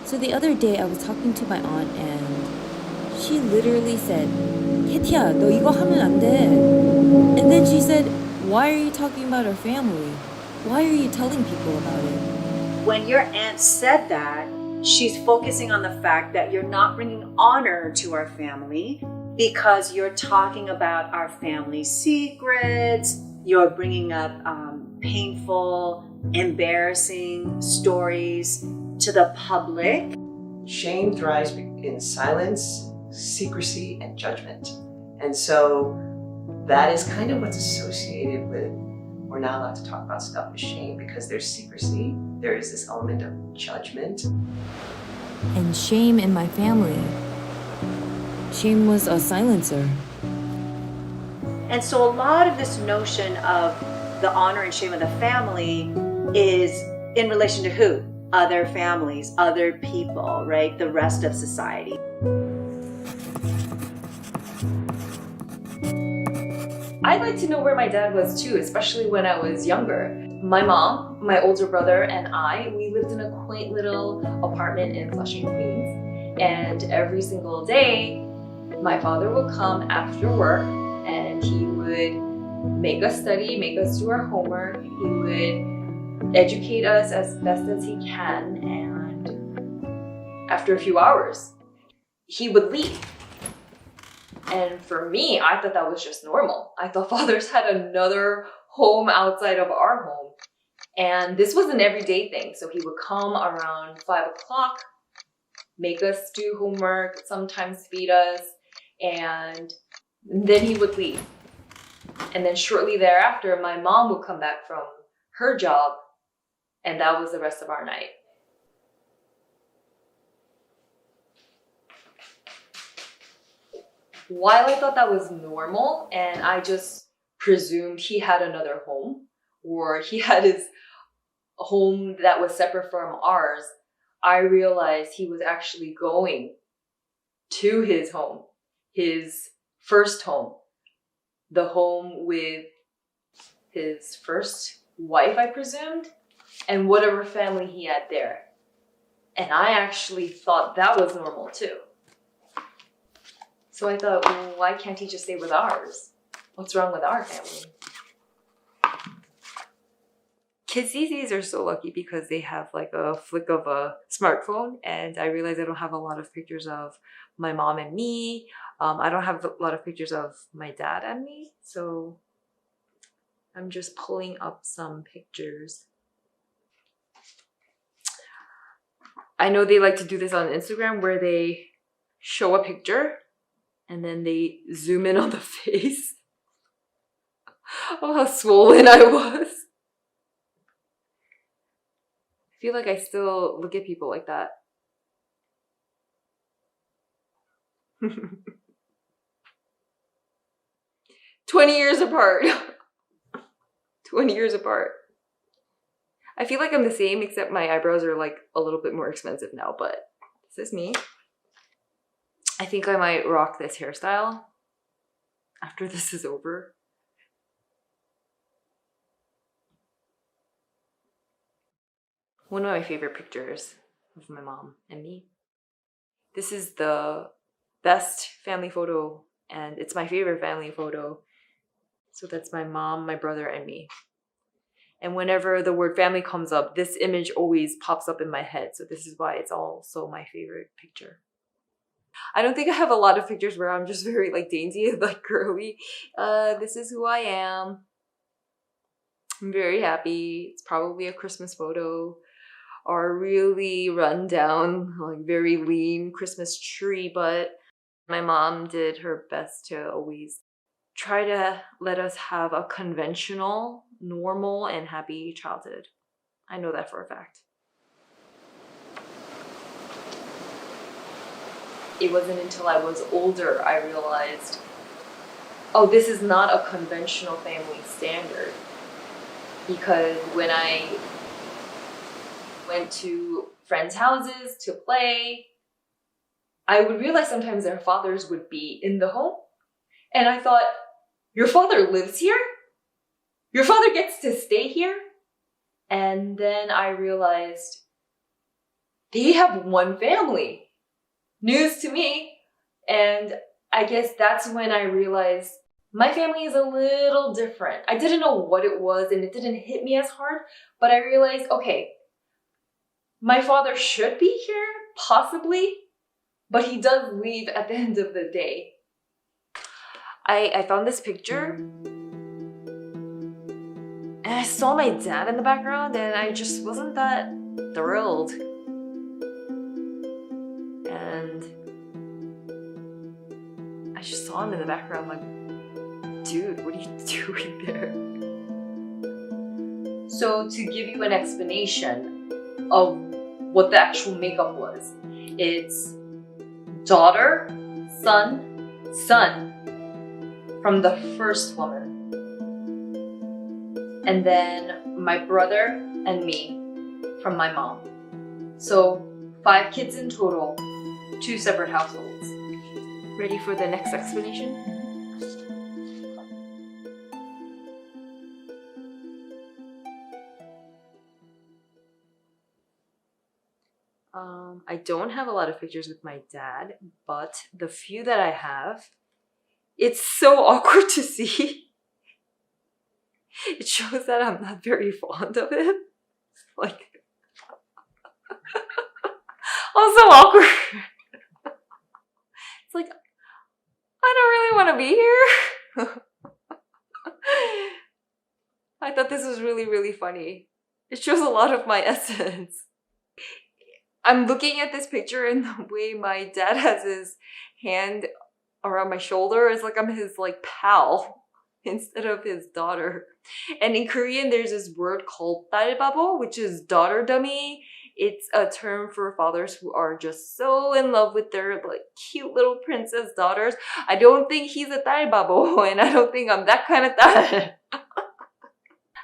So the other day I was talking to my aunt and she literally said, "Kat야, 너 이거 하면 안 돼." And then she said, "Why are you talking about our family? Why are you telling people about it?" When your aunt said that, she's focusing on the fact that you're not bringing honor to our family because you're talking about our family secrets, you're bringing up painful, embarrassing stories to the public. Shame thrives in silence, secrecy, and judgment. And so that is kind of what's associated with we're not allowed to talk about stuff with shame because there's secrecy, there is this element of judgment. And shame in my family. Shame was a silencer. And so a lot of this notion of the honor and shame of the family is in relation to who? Other families, other people, right? The rest of society. I'd like to know where my dad was too, especially when I was younger. My mom, my older brother, and I, we lived in a quaint little apartment in Flushing, Queens. And every single day, my father would come after work and he would make us study, make us do our homework. He would educate us as best as he can. And after a few hours, he would leave. And for me, I thought that was just normal. I thought fathers had another home outside of our home. And this was an everyday thing. So he would come around 5 o'clock, make us do homework, sometimes feed us, and then he would leave. And then shortly thereafter, my mom would come back from her job, and that was the rest of our night. While I thought that was normal and I just presumed he had another home or he had his home that was separate from ours, I realized he was actually going to his home, his first home, the home with his first wife, I presumed, and whatever family he had there. And I actually thought that was normal too. So I thought, well, why can't he just stay with ours? What's wrong with our family? Kids these days are so lucky because they have like a flick of a smartphone, and I realize I don't have a lot of pictures of my mom and me. I don't have a lot of pictures of my dad and me, so I'm just pulling up some pictures. I know they like to do this on Instagram where they show a picture and then they zoom in on the face. Oh, how swollen I was. I feel like I still look at people like that. 20 years apart. 20 years apart. I feel like I'm the same, except my eyebrows are like a little bit more expensive now, but this is me. I think I might rock this hairstyle after this is over. One of my favorite pictures of my mom and me. This is the best family photo, and it's my favorite family photo. So that's my mom, my brother, and me. And whenever the word family comes up, this image always pops up in my head. So this is why it's also my favorite picture. I don't think I have a lot of pictures where I'm just very like dainty and like girly. This is who I am. I'm very happy. It's probably a Christmas photo or a really run down, like very lean Christmas tree, but my mom did her best to always try to let us have a conventional, normal, and happy childhood. I know that for a fact. It wasn't until I was older I realized, oh, this is not a conventional family standard. Because when I went to friends' houses to play, I would realize sometimes their fathers would be in the home. And I thought, your father lives here? Your father gets to stay here? And then I realized they have one family. News to me. And I guess that's when I realized my family is a little different. I didn't know what it was and it didn't hit me as hard, but I realized, okay, my father should be here, possibly, but he does leave at the end of the day. I found this picture and I saw my dad in the background and I just wasn't that thrilled. And I just saw him in the background like, dude, what are you doing there? So to give you an explanation of what the actual makeup was, it's daughter, son, son from the first woman. And then my brother and me from my mom. So 5 kids in total, 2 separate households. Ready for the next explanation? I don't have a lot of pictures with my dad, but the few that I have, it's so awkward to see. It shows that I'm not very fond of him. Like, I'm so awkward. It's like, I don't really want to be here. I thought this was really, really funny. It shows a lot of my essence. I'm looking at this picture and the way my dad has his hand around my shoulder is like I'm his like pal instead of his daughter. And in Korean, there's this word called 딸바보, which is daughter dummy. It's a term for fathers who are just so in love with their like cute little princess daughters. I don't think he's a 딸바보, and I don't think I'm that kind of 딸.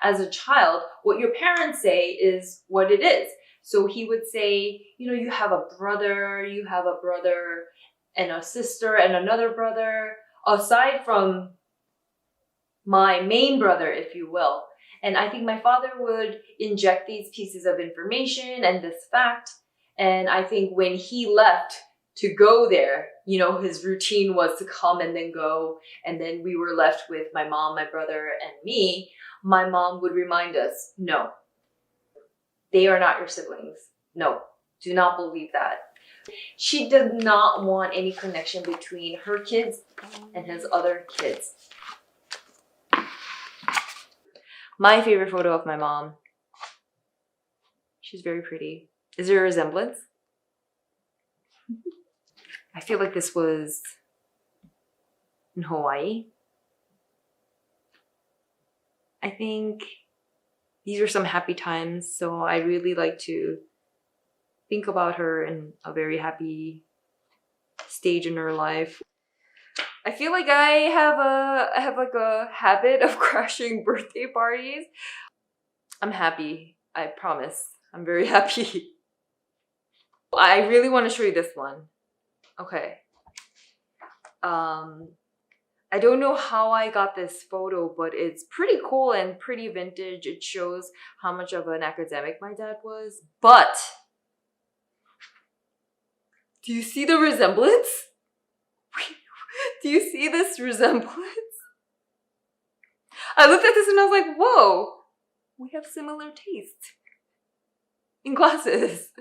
As a child, what your parents say is what it is. So he would say, you know, you have a brother and a sister and another brother, aside from my main brother, if you will. And I think my father would inject these pieces of information and this fact. And I think when he left to go there, you know, his routine was to come and then go. And then we were left with my mom, my brother, and me. My mom would remind us, no, they are not your siblings. No, do not believe that. She did not want any connection between her kids and his other kids. My favorite photo of my mom. She's very pretty. Is there a resemblance? I feel like this was in Hawaii. I think these were some happy times, so I really like to think about her in a very happy stage in her life. I feel like I have like a habit of crashing birthday parties. I'm happy, I promise. I'm very happy. I really want to show you this one. Okay. I don't know how I got this photo, but it's pretty cool and pretty vintage. It shows how much of an academic my dad was. But do you see the resemblance? Do you see this resemblance? I looked at this and I was like, whoa, we have similar taste in glasses.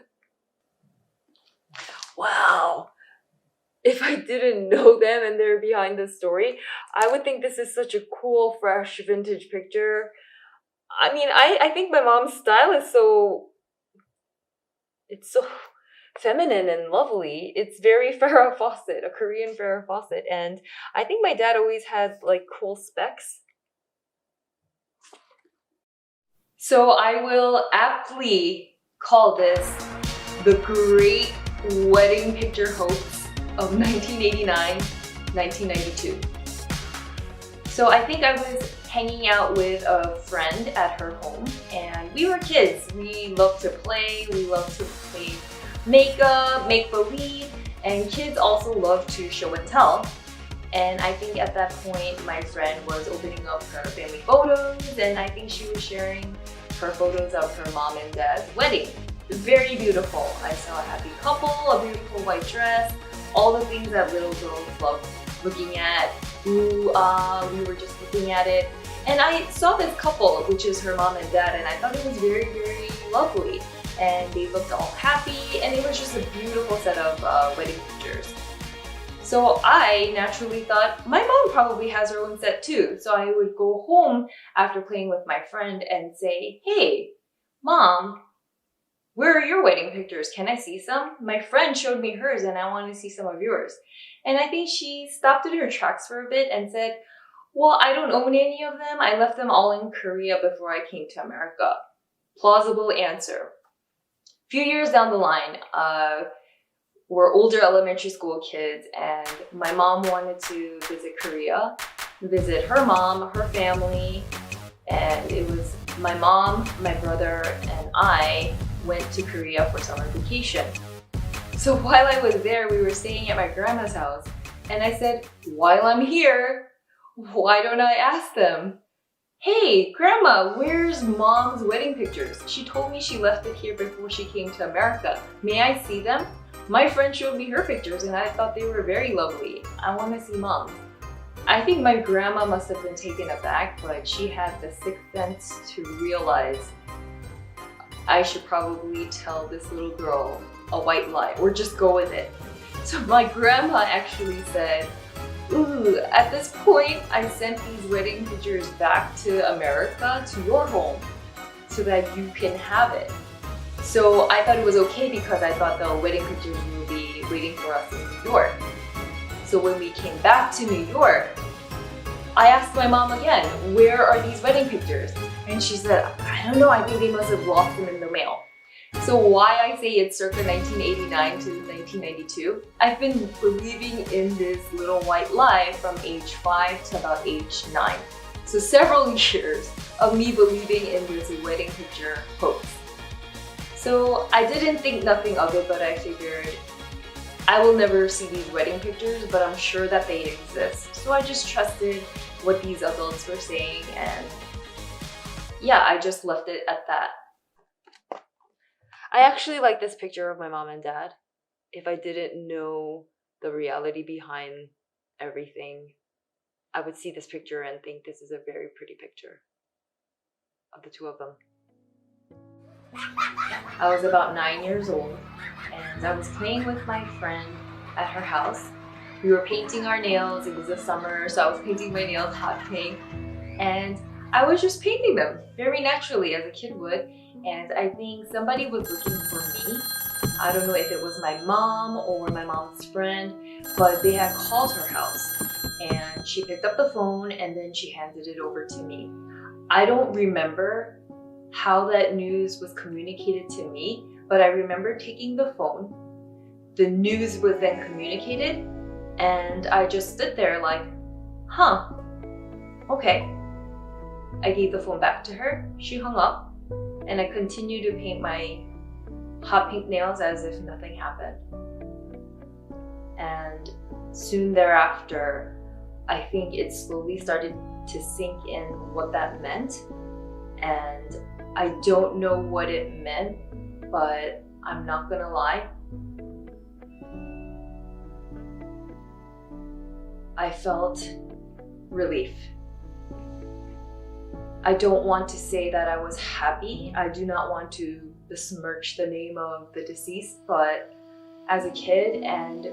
Wow. If I didn't know them and they're behind the story, I would think this is such a cool, fresh, vintage picture. I mean, I think my mom's style is it's so feminine and lovely. It's very Farrah Fawcett, a Korean Farrah Fawcett. And I think my dad always had like cool specs. So I will aptly call this the great wedding picture hoax of 1989-1992. So I think I was hanging out with a friend at her home and we were kids. We loved to play, we loved to play makeup, make-believe, and kids also love to show and tell. And I think at that point my friend was opening up her family photos and I think she was sharing her photos of her mom and dad's wedding. very beautiful. I saw a happy couple, a beautiful white dress, all the things that little girls love looking at. Ooh, we were just looking at it. And I saw this couple, which is her mom and dad, and I thought it was very, very lovely. And they looked all happy, and it was just a beautiful set of wedding pictures. So I naturally thought, my mom probably has her own set too. So I would go home after playing with my friend and say, hey, Mom, where are your wedding pictures? Can I see some? My friend showed me hers and I want to see some of yours. And I think she stopped in her tracks for a bit and said, well, I don't own any of them. I left them all in Korea before I came to America. Plausible answer. A few years down the line, we're older elementary school kids and my mom wanted to visit Korea, visit her mom, her family, and it was my mom, my brother, and I went to Korea for summer vacation. So while I was there, we were staying at my grandma's house and I said, while I'm here, why don't I ask them? Hey, Grandma, where's Mom's wedding pictures? She told me she left it here before she came to America. May I see them? My friend showed me her pictures and I thought they were very lovely. I want to see Mom's. I think my grandma must have been taken aback, but she had the sixth sense to realize I should probably tell this little girl a white lie or just go with it. So my grandma actually said, ooh, at this point, I sent these wedding pictures back to America, to your home, so that you can have it. So I thought it was okay because I thought the wedding pictures will be waiting for us in New York. So when we came back to New York, I asked my mom again, where are these wedding pictures? And she said, I don't know, I think they must have lost them in the mail. So why I say it's circa 1989 to 1992, I've been believing in this little white lie from age 5 to about age 9. So several years of me believing in this wedding picture hoax. So I didn't think nothing of it, but I figured I will never see these wedding pictures, but I'm sure that they exist. So I just trusted what these adults were saying, and yeah, I just left it at that. I actually like this picture of my mom and dad. If I didn't know the reality behind everything, I would see this picture and think this is a very pretty picture of the two of them. I was about 9 years old and I was playing with my friend at her house. We were painting our nails. It was the summer, so I was painting my nails hot pink. And I was just painting them very naturally as a kid would. And I think somebody was looking for me. I don't know if it was my mom or my mom's friend, but they had called her house. And she picked up the phone and then she handed it over to me. I don't remember how that news was communicated to me, but I remember taking the phone. The news was then communicated and I just stood there like, huh, okay. I gave the phone back to her, she hung up, and I continued to paint my hot pink nails as if nothing happened. And soon thereafter, I think it slowly started to sink in what that meant. And I don't know what it meant, but I'm not gonna lie. I felt relief. I don't want to say that I was happy. I do not want to besmirch the name of the deceased, but as a kid and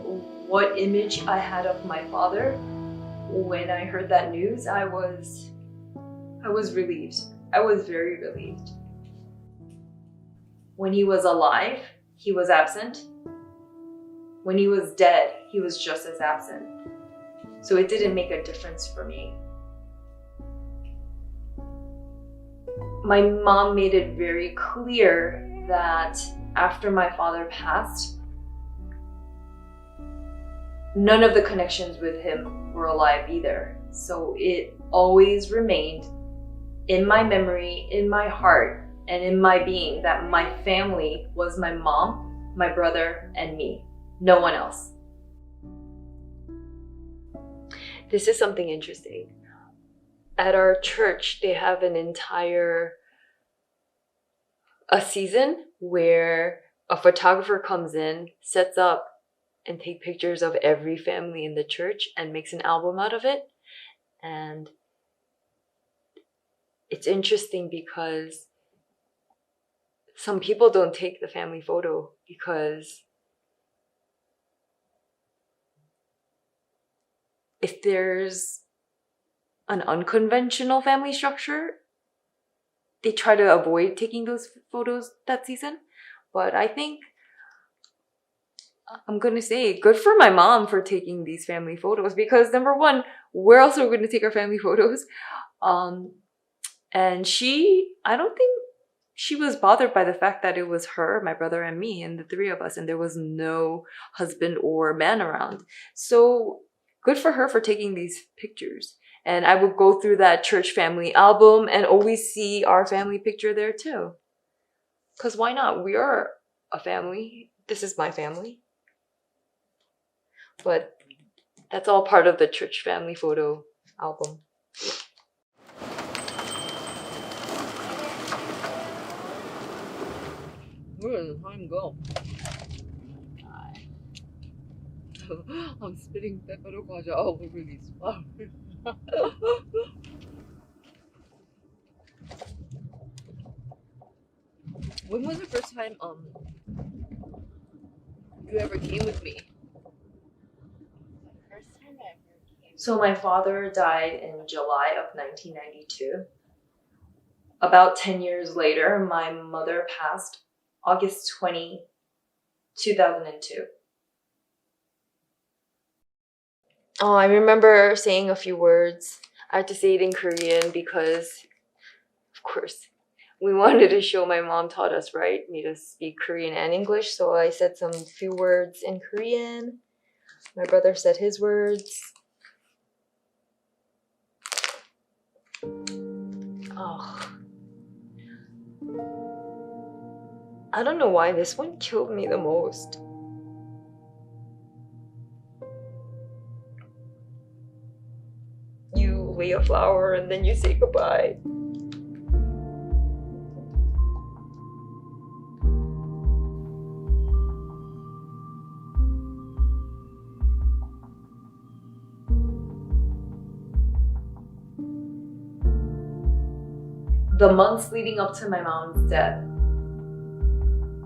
what image I had of my father, when I heard that news, I was relieved. I was very relieved. When he was alive, he was absent. When he was dead, he was just as absent. So it didn't make a difference for me. My mom made it very clear that after my father passed, none of the connections with him were alive either. So it always remained in my memory, in my heart, and in my being that my family was my mom, my brother, and me. No one else. This is something interesting. At our church, they have an entire season where a photographer comes in, sets up, and take pictures of every family in the church and makes an album out of it. And it's interesting because some people don't take the family photo because if there's an unconventional family structure, they try to avoid taking those photos that season. But I think I'm gonna say good for my mom for taking these family photos, because number one, where else are we gonna take our family photos? And I don't think she was bothered by the fact that it was her, my brother, and me, and the three of us, and there was no husband or man around. So good for her for taking these pictures. And I would go through that church family album and always see our family picture there too. Because why not? We are a family. This is my family. But that's all part of the church family photo album. Where did the time go? I'm spitting pepper 과자 all over these flowers. When was the first time you ever came with me? So my father died in July of 1992. About 10 years later, my mother passed August 20, 2002. Oh, I remember saying a few words. I had to say it in Korean because, of course, we wanted to show my mom taught us, right? Made us speak Korean and English. So I said some few words in Korean. My brother said his words. Oh. I don't know why this one killed me the most. You lay a flower and then you say goodbye. The months leading up to my mom's death,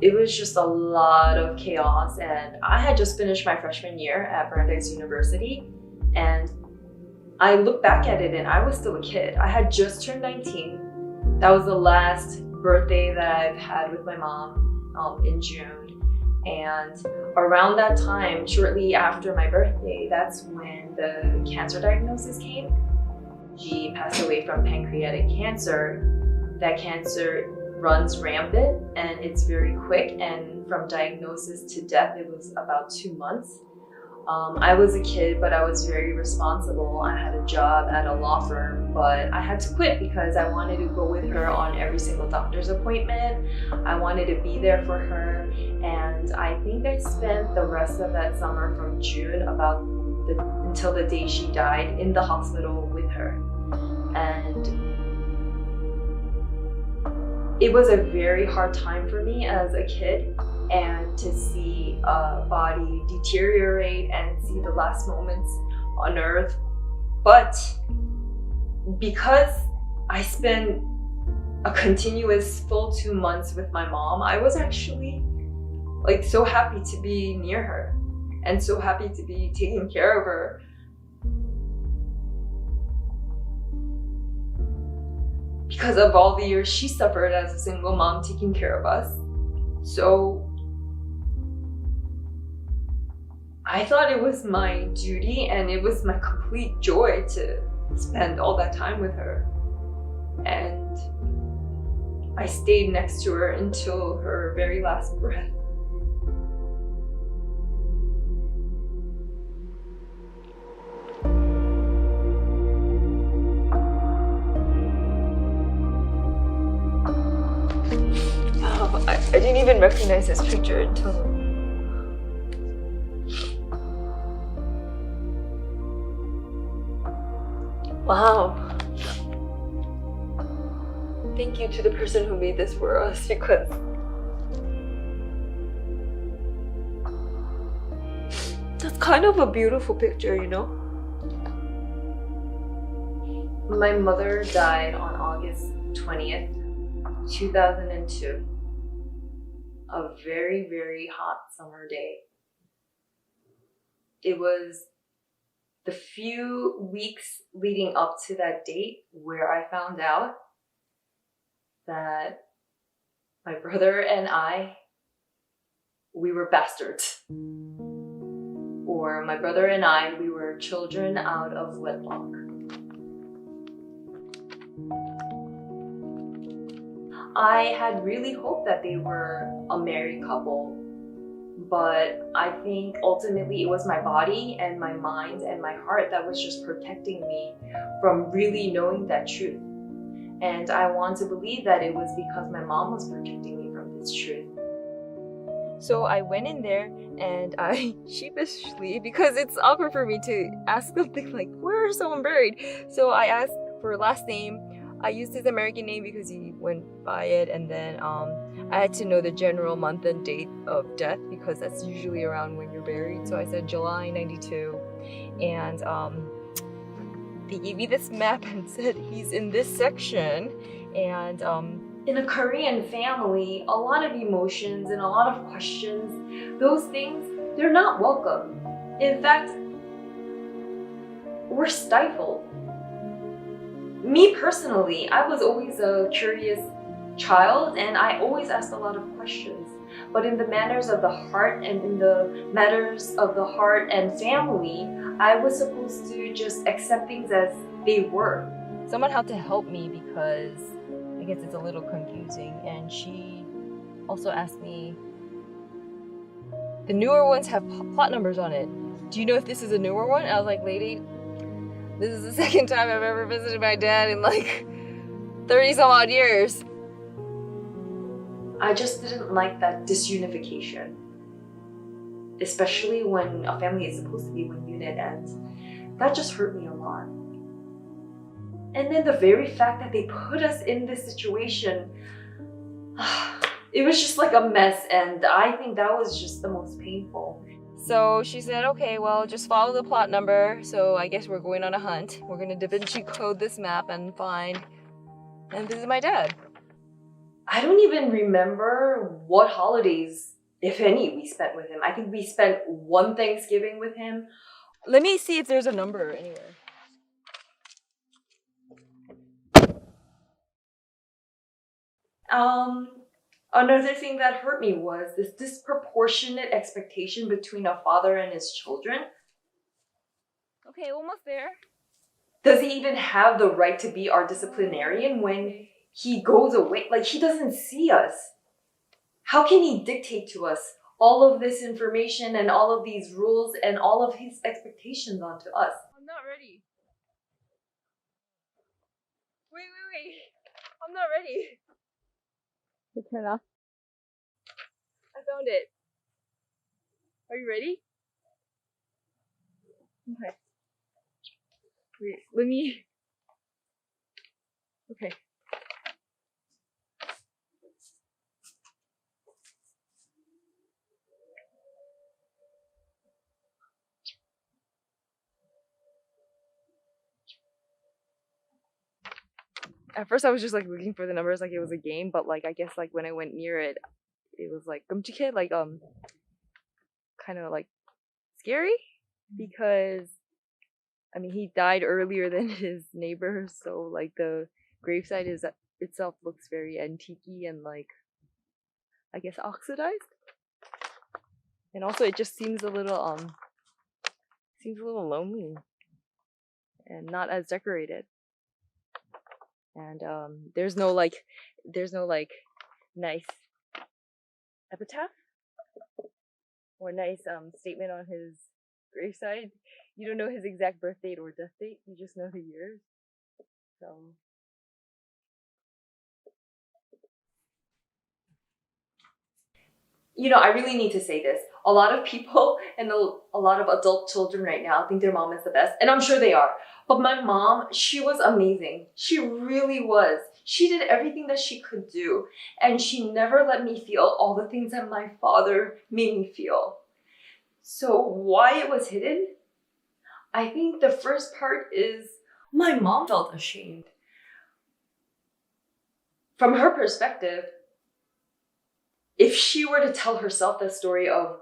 it was just a lot of chaos, and I had just finished my freshman year at Brandeis University, and I look back at it and I was still a kid. I had just turned 19. That was the last birthday that I've had with my mom in June, and around that time, shortly after my birthday, that's when the cancer diagnosis came. She passed away from pancreatic cancer. That cancer runs rampant and it's very quick, and from diagnosis to death it was about 2 months. I was a kid, but I was very responsible. I had a job at a law firm, but I had to quit because I wanted to go with her on every single doctor's appointment. I wanted to be there for her, and I think I spent the rest of that summer from June until the day she died in the hospital with her. And it was a very hard time for me as a kid, and to see a body deteriorate and see the last moments on earth. But because I spent a continuous full 2 months with my mom, I was actually like so happy to be near her and so happy to be taking care of her. Because of all the years she suffered as a single mom taking care of us. So I thought it was my duty and it was my complete joy to spend all that time with her. And I stayed next to her until her very last breath. I didn't even recognize this picture until wow. Thank you to the person who made this for us, because That's kind of a beautiful picture, you know? My mother died on August 20th, 2002. A very, very hot summer day. It was the few weeks leading up to that date where I found out that my brother and I, we were bastards. Or my brother and I, we were children out of wedlock. I had really hoped that they were a married couple, but I think ultimately it was my body and my mind and my heart that was just protecting me from really knowing that truth. And I want to believe that it was because my mom was protecting me from this truth. So I went in there and I sheepishly, because it's awkward for me to ask something like, where is someone buried? So I asked for last name. I used his American name because he went by it, and then I had to know the general month and date of death because that's usually around when you're buried. So I said July 92, and they gave me this map and said he's in this section. And in a Korean family, a lot of emotions and a lot of questions, those things, they're not welcome. In fact, we're stifled. Me personally, I was always a curious child and I always asked a lot of questions. But in the matters of the heart and in the matters of the heart and family, I was supposed to just accept things as they were. Someone had to help me because I guess it's a little confusing, and she also asked me, the newer ones have plot numbers on it. Do you know if this is a newer one? And I was like, lady, this is the second time I've ever visited my dad in like 30 some odd years. I just didn't like that disunification, especially when a family is supposed to be one unit, and that just hurt me a lot. And then the very fact that they put us in this situation, it was just like a mess, and I think that was just the most painful. So she said, okay, well, just follow the plot number. So I guess we're going on a hunt. We're gonna Da Vinci code this map and find and visit my dad. I don't even remember what holidays, if any, we spent with him. I think we spent one Thanksgiving with him. Let me see if there's a number anywhere. Another thing that hurt me was this disproportionate expectation between a father and his children. Okay, almost there. Does he even have the right to be our disciplinarian when he goes away? Like, he doesn't see us. How can he dictate to us all of this information and all of these rules and all of his expectations onto us? I'm not ready. Wait. I'm not ready. Turn off. I found it. Are you ready? Okay. Wait, let me... Okay. At first I was just like looking for the numbers like it was a game, but like I guess like when I went near it, it was like 끔찍해, like kind of like scary, because I mean he died earlier than his neighbor, so like the gravesite itself looks very antique-y and like I guess oxidized, and also it just seems a little lonely and not as decorated. And there's no nice epitaph or nice statement on his graveside. You don't know his exact birth date or death date, you just know the years. So you know, I really need to say this. A lot of people and a lot of adult children right now think their mom is the best, and I'm sure they are. But my mom, she was amazing. She really was. She did everything that she could do, and she never let me feel all the things that my father made me feel. So why it was hidden? I think the first part is my mom felt ashamed. From her perspective, if she were to tell herself the story of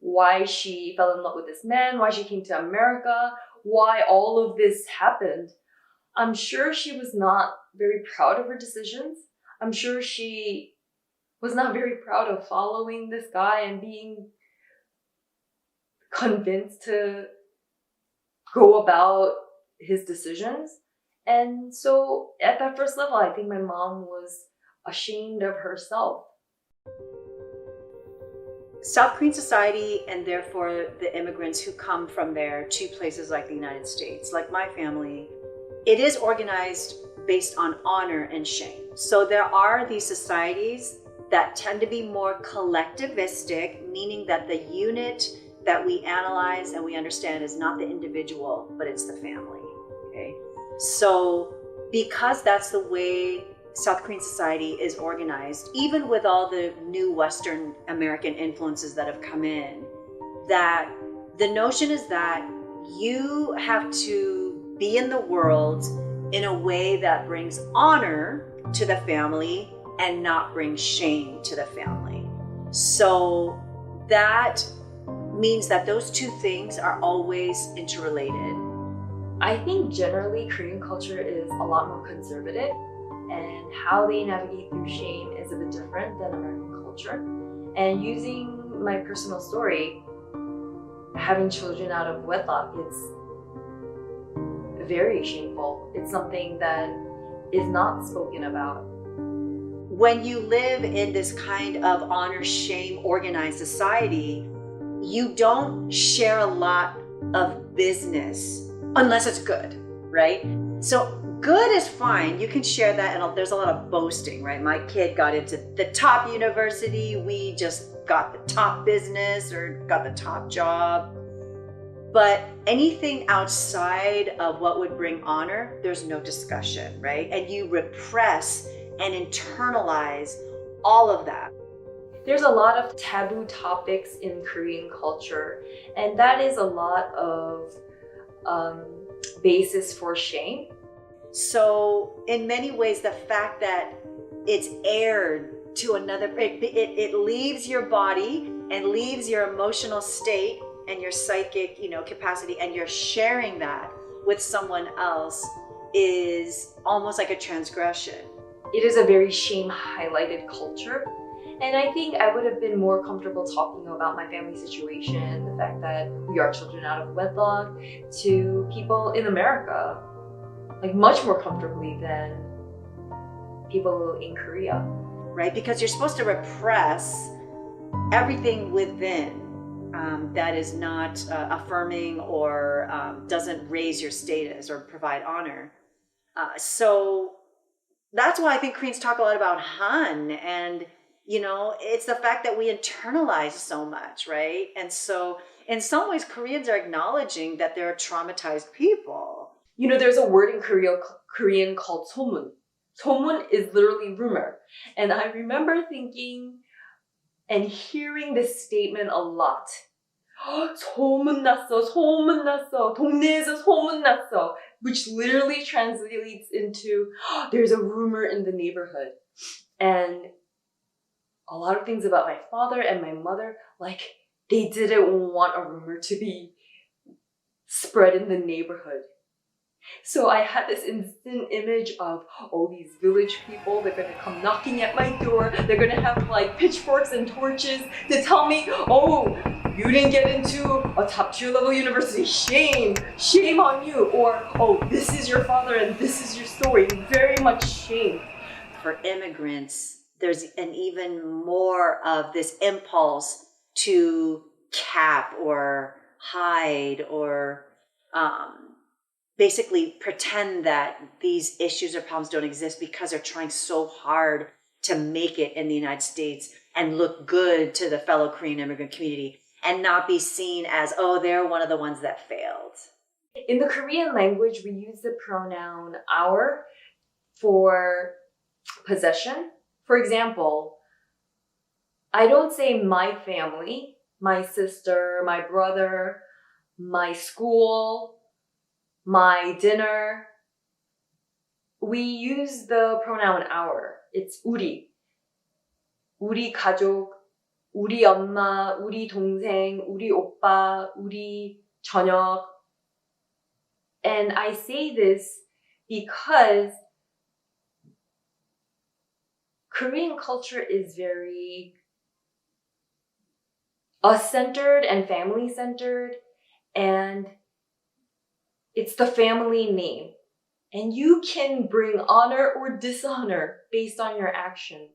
why she fell in love with this man, why she came to America, why all of this happened, I'm sure she was not very proud of her decisions. I'm sure she was not very proud of following this guy and being convinced to go about his decisions. And so at that first level, I think my mom was ashamed of herself. South Korean society, and therefore the immigrants who come from there to places like the United States, like my family, it is organized based on honor and shame. So there are these societies that tend to be more collectivistic, meaning that the unit that we analyze and we understand is not the individual, but it's the family. Okay. So because that's the way South Korean society is organized, even with all the new Western American influences that have come in, that the notion is that you have to be in the world in a way that brings honor to the family and not bring shame to the family. So that means that those two things are always interrelated. I think generally Korean culture is a lot more conservative, and how they navigate through shame is a bit different than American culture. And using my personal story, having children out of wedlock, it's very shameful. It's something that is not spoken about. When you live in this kind of honor shame organized society, you don't share a lot of business unless it's good, right? So good is fine. You can share that, and there's a lot of boasting, right? My kid got into the top university. We just got the top business or got the top job. But anything outside of what would bring honor, there's no discussion, right? And you repress and internalize all of that. There's a lot of taboo topics in Korean culture, and that is a lot of basis for shame. So in many ways, the fact that it's aired to another, it leaves your body and leaves your emotional state and your psychic, capacity, and you're sharing that with someone else is almost like a transgression. It is a very shame-highlighted culture. And I think I would have been more comfortable talking about my family situation, the fact that we are children out of wedlock, to people in America, like much more comfortably than people in Korea. Right? Because you're supposed to repress everything within that is not affirming or doesn't raise your status or provide honor. So that's why I think Koreans talk a lot about Han, and it's the fact that we internalize so much, right? And so in some ways, Koreans are acknowledging that they're traumatized people. There's a word in Korean called 소문. 소문 is literally rumor. And I remember thinking and hearing this statement a lot. 소문났어, 소문났어, 동네에서 소문났어, which literally translates into there's a rumor in the neighborhood. And a lot of things about my father and my mother, like they didn't want a rumor to be spread in the neighborhood. So I had this instant image of, these village people, they're gonna come knocking at my door, they're gonna have like pitchforks and torches to tell me, you didn't get into a top tier level university, shame on you. Or, this is your father and this is your story, very much shame. For immigrants, there's an even more of this impulse to cap or hide or basically pretend that these issues or problems don't exist because they're trying so hard to make it in the United States and look good to the fellow Korean immigrant community and not be seen as, they're one of the ones that failed. In the Korean language, we use the pronoun our for possession. For example, I don't say my family, my sister, my brother, my school, my dinner. We use the pronoun our. It's 우리. 우리 가족, 우리 엄마, 우리 동생, 우리 오빠, 우리 저녁. And I say this because Korean culture is very us-centered and family-centered, and it's the family name. And you can bring honor or dishonor based on your action.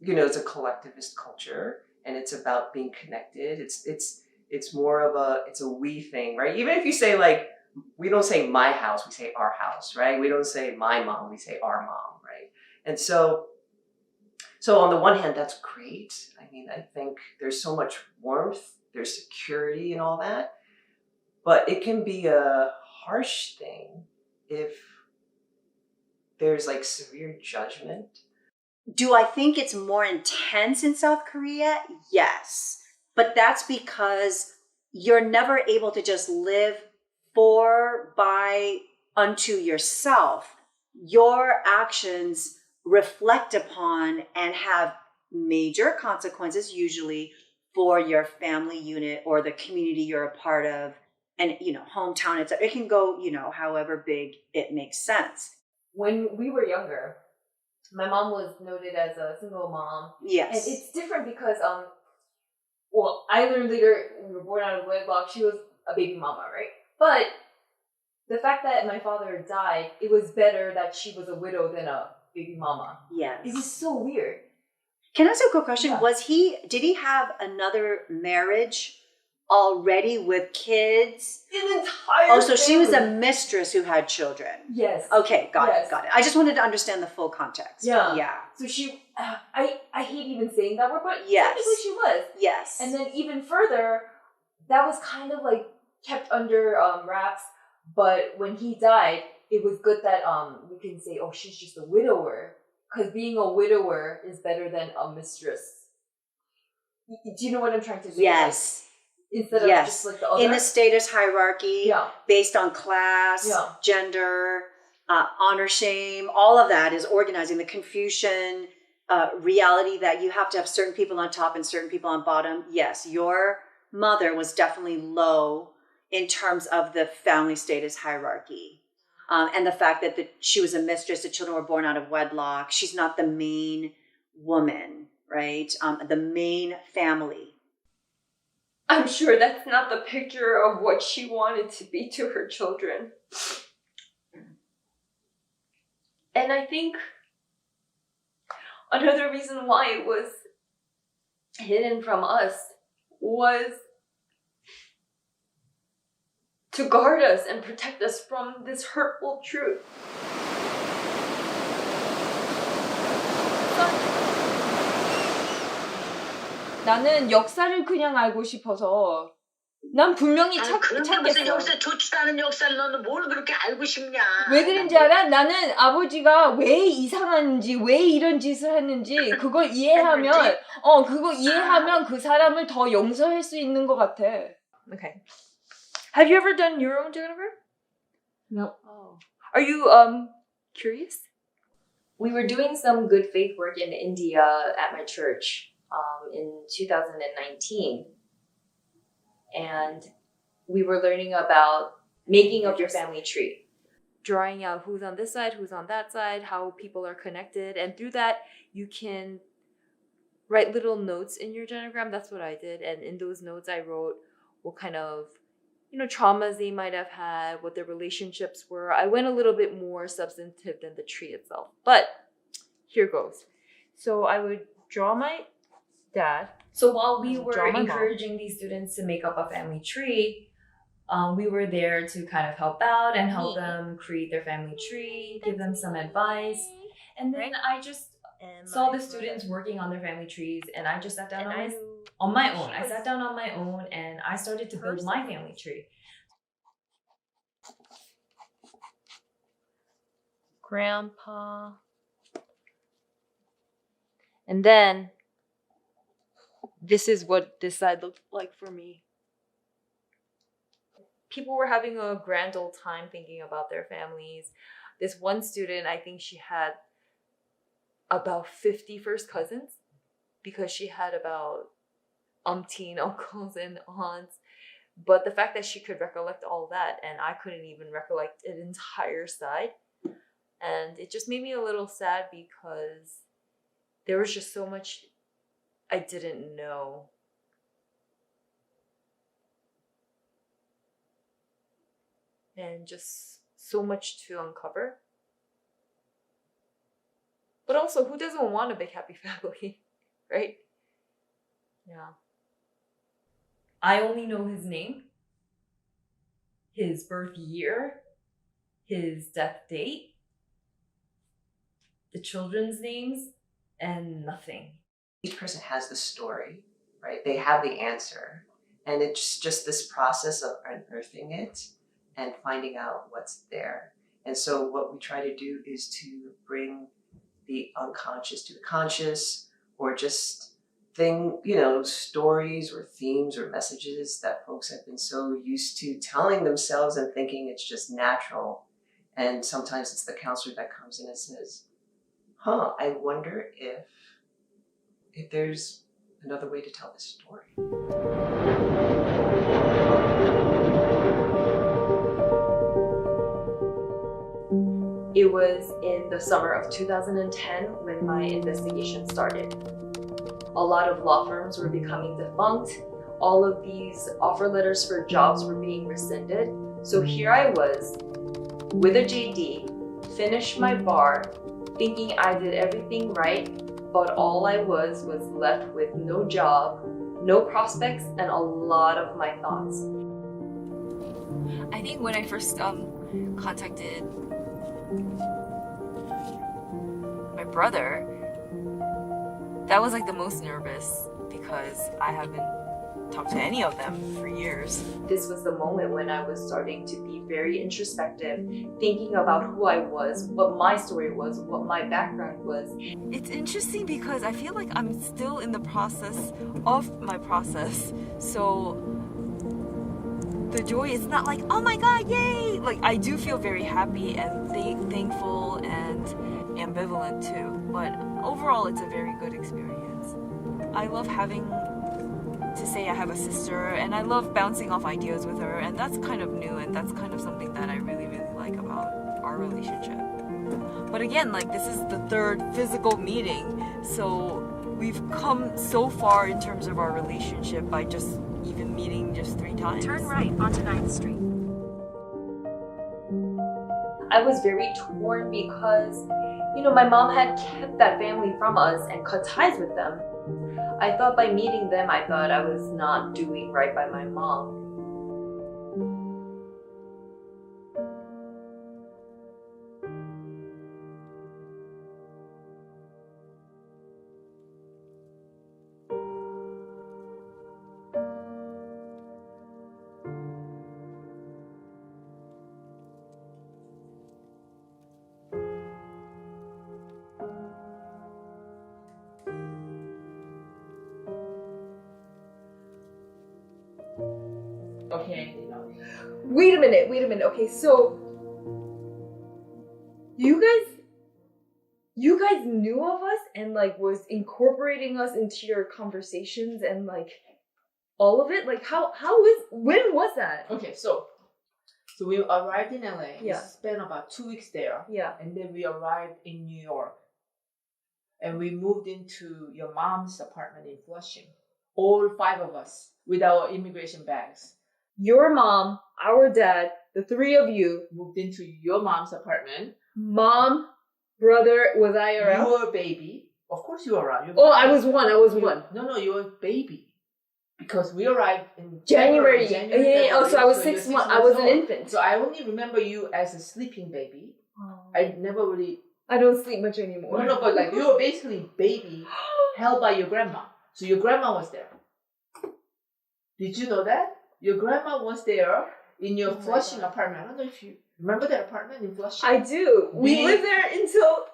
You know, it's a collectivist culture, and it's about being connected. It's more of a we thing, right? Even if you say like, we don't say my house, we say our house, right? We don't say my mom, we say our mom, right? And so on the one hand, that's great. I mean, I think there's so much warmth, there's security and all that, but it can be a harsh thing if there's like severe judgment. Do I think it's more intense in South Korea? Yes. But that's because you're never able to just live for, by, unto yourself. Your actions reflect upon and have major consequences, usually for your family unit or the community you're a part of, and hometown. It can go, however big it makes sense. When we were younger, my mom was noted as a single mom. Yes. And it's different because, well, I learned later, we were born out of wedlock, she was a baby mama, right? But the fact that my father died, it was better that she was a widow than a baby mama. Yes. It was so weird. Can I ask you a quick question? Yeah. Did he have another marriage already with kids? An entire So she was a family. mistress who had children. Yes. Okay, got Yes. it. I just wanted to understand the full context. Yeah. Yeah. So she, I hate even saying that word, but Yes. technically she was. Yes. And then even further, that was kind of like kept under wraps. But when he died, it was good that we can say, oh, she's just a widower. Because being a widower is better than a mistress. Do you know what I'm trying to say? Yes. Like, instead of Yes. just like the other. In the status hierarchy, Yeah. based on class, Yeah. gender, honor, shame, all of that is organizing the Confucian reality that you have to have certain people on top and certain people on bottom. Yes, your mother was definitely low in terms of the family status hierarchy. And the fact that she was a mistress, the children were born out of wedlock. She's not the main woman, right? The main family. I'm sure that's not the picture of what she wanted to be to her children. And I think another reason why it was hidden from us was to guard us and protect us from this hurtful truth. 나는 역사를 그냥 알고 싶어서 난 분명히 그런데 무슨 찾겠어. 역사 좋지도 않은 역사를 너는 뭘 그렇게 알고 싶냐? 왜 그런지 알아? 나는 아버지가 왜 이상한지, 왜 이런 짓을 했는지 그걸 이해하면 그거 이해하면 그 사람을 더 용서할 수 있는 것 같아. Okay. Have you ever done your own geography? No. Oh. Are you curious? We were doing some good faith work in India at my church in 2019. And we were learning about making up your family tree. Drawing out who's on this side, who's on that side, how people are connected. And through that, you can write little notes in your genogram. That's what I did. And in those notes, I wrote what kind of traumas they might have had, what their relationships were. I went a little bit more substantive than the tree itself. But here goes. So I would draw my dad. So while we were Draw my mom. encouraging these students to make up a family tree, we were there to kind of help out and help them create their family tree, give them some advice. And then I just saw the students working on their family trees, and I just sat down on my own. I sat down on my own and I started to build my family tree. Grandpa. And then this is what this side looked like for me. People were having a grand old time thinking about their families. This one student, I think she had about 50 first cousins because she had about umpteen uncles and aunts. But the fact that she could recollect all that and I couldn't even recollect an entire side. And it just made me a little sad because there was just so much I didn't know. And just so much to uncover. But also, who doesn't want a big happy family, right? Yeah. I only know his name, his birth year, his death date, the children's names, and nothing. Each person has the story, right? They have the answer. And it's just this process of unearthing it and finding out what's there. And so what we try to do is to bring the unconscious to the conscious, or just stories or themes or messages that folks have been so used to telling themselves and thinking it's just natural. And sometimes it's the counselor that comes in and says, I wonder if there's another way to tell this story. It was in the summer of 2010 when my investigation started. A lot of law firms were becoming defunct. All of these offer letters for jobs were being rescinded. So here I was with a JD, finished my bar, thinking I did everything right, but all I was left with no job, no prospects, and a lot of my thoughts. I think when I first contacted my brother, that was like the most nervous because I haven't talked to any of them for years. This was the moment when I was starting to be very introspective, thinking about who I was, what my story was, what my background was. It's interesting because I feel like I'm still in the process of my process. So the joy is not like, oh my god, yay! Like, I do feel very happy and thankful and ambivalent too. But overall, it's a very good experience. I love having to say I have a sister, and I love bouncing off ideas with her, and that's kind of new, and that's kind of something that I really, really like about our relationship. But again, like, this is the third physical meeting, so we've come so far in terms of our relationship by just even meeting just 3 times. Turn right onto 9th Street. I was very torn because, my mom had kept that family from us and cut ties with them. I thought by meeting them, I thought I was not doing right by my mom. Okay. Wait a minute. Okay, so you guys knew of us and was incorporating us into your conversations and all of it? When was that? Okay, so we arrived in LA. Yeah. We spent about 2 weeks there. Yeah. And then we arrived in New York. And we moved into your mom's apartment in Flushing. All 5 of us with our immigration bags. Your mom, our dad, the 3 of you. Moved into your mom's apartment. Mom, brother, was I around? You were a baby. Of course you were around. I was one. No, you were a baby. Because we arrived in January. February, so I was so 6 you're months. I was an old. infant. So I only remember you as a sleeping baby. I never really... I don't sleep much anymore. No, but you were basically baby held by your grandma. So your grandma was there. Did you know that? Your grandma was there in your Flushing apartment. I don't know if you remember that apartment in Flushing. I do. We lived there until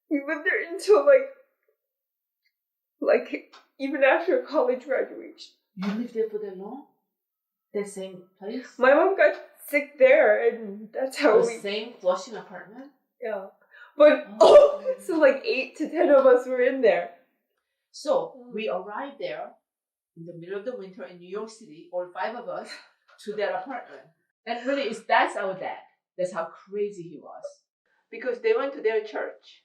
We lived there until like even after college graduation. You lived there for that long? That same place? My mom got sick there, and that's how The we. same Flushing apartment? Yeah. But so like 8 to 10 of us were in there. So we arrived there in the middle of the winter in New York City, all 5 of us, to that apartment. And really, that's our dad. That's how crazy he was. Because they went to their church.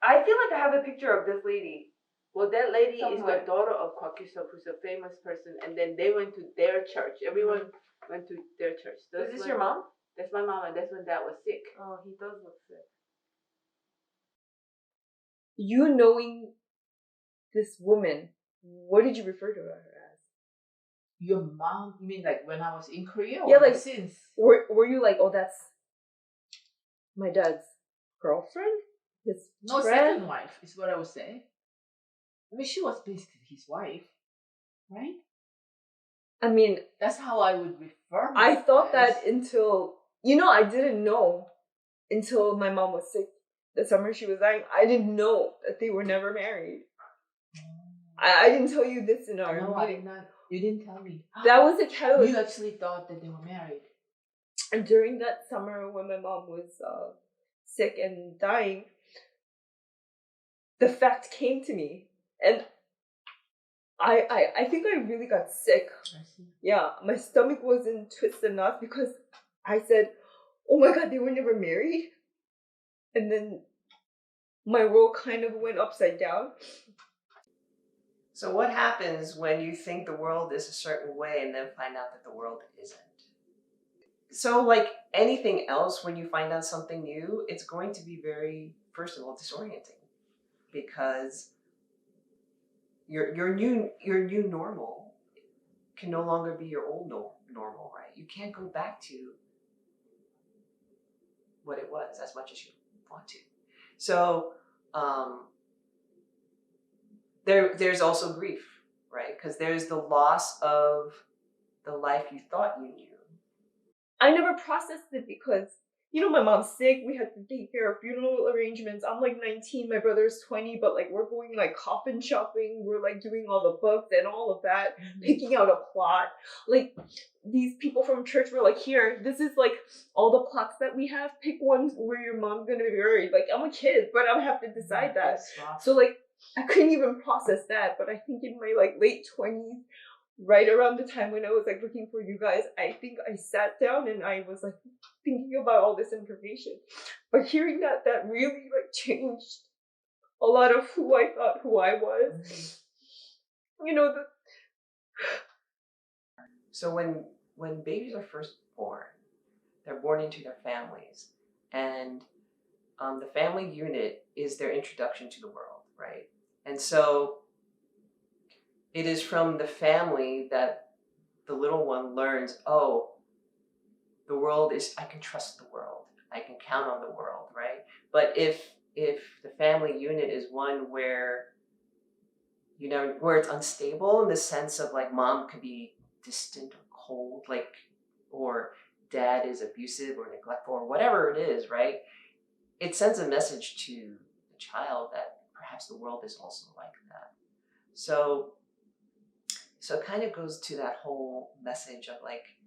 I feel like I have a picture of this lady. Well, that lady Somewhere. is the daughter of Kwakisop, who's a famous person, and then they went to their church. Everyone went to their church. Is this your mom? That's my mom, and that's when dad was sick. Oh, he does look sick. You knowing this woman, what did you refer to her as? Your mom? You mean like when I was in Korea? Yeah, or like- since. Were you like, oh, that's my dad's girlfriend? His No, friend? second wife is what I would say. I mean, she was basically his wife, right? I mean, That's how I would refer. I thought myself that until, I didn't know until my mom was sick. The summer she was dying, I didn't know that they were never married. I didn't tell you this in our No, I meeting. did not. You didn't tell me. That was a catalyst. You actually thought that they were married. And during that summer when my mom was sick and dying, the fact came to me. And I think I really got sick. Yeah, my stomach was in twists and knots because I said, oh my God, they were never married. And then my world kind of went upside down. So what happens when you think the world is a certain way and then find out that the world isn't? So like anything else, when you find out something new, it's going to be very, first of all, disorienting, because your new normal can no longer be your old normal, right? You can't go back to what it was as much as you want to. So there's also grief, right? Because there's the loss of the life you thought you knew. I never processed it because, my mom's sick. We had to take care of funeral arrangements. I'm like 19, my brother's 20, but like we're going like coffin shopping. We're like doing all the books and all of that, picking out a plot. Like these people from church were like, here, this is like all the plots that we have. Pick one where your mom's gonna be buried. Like I'm a kid, but I have to decide that. So like I couldn't even process that. But I think in my like late 20s, right around the time when I was like looking for you guys, I think I sat down and I was like thinking about all this information. But hearing that really like changed a lot of who I thought who I was. So when babies are first born, they're born into their families, and the family unit is their introduction to the world, right? And so it is from the family that the little one learns, oh, the world is, I can trust the world. I can count on the world, right? But if the family unit is one where, where it's unstable in the sense of like mom could be distant or cold, like, or dad is abusive or neglectful or whatever it is, right? It sends a message to the child that perhaps the world is also like that. So it kind of goes to that whole message of like,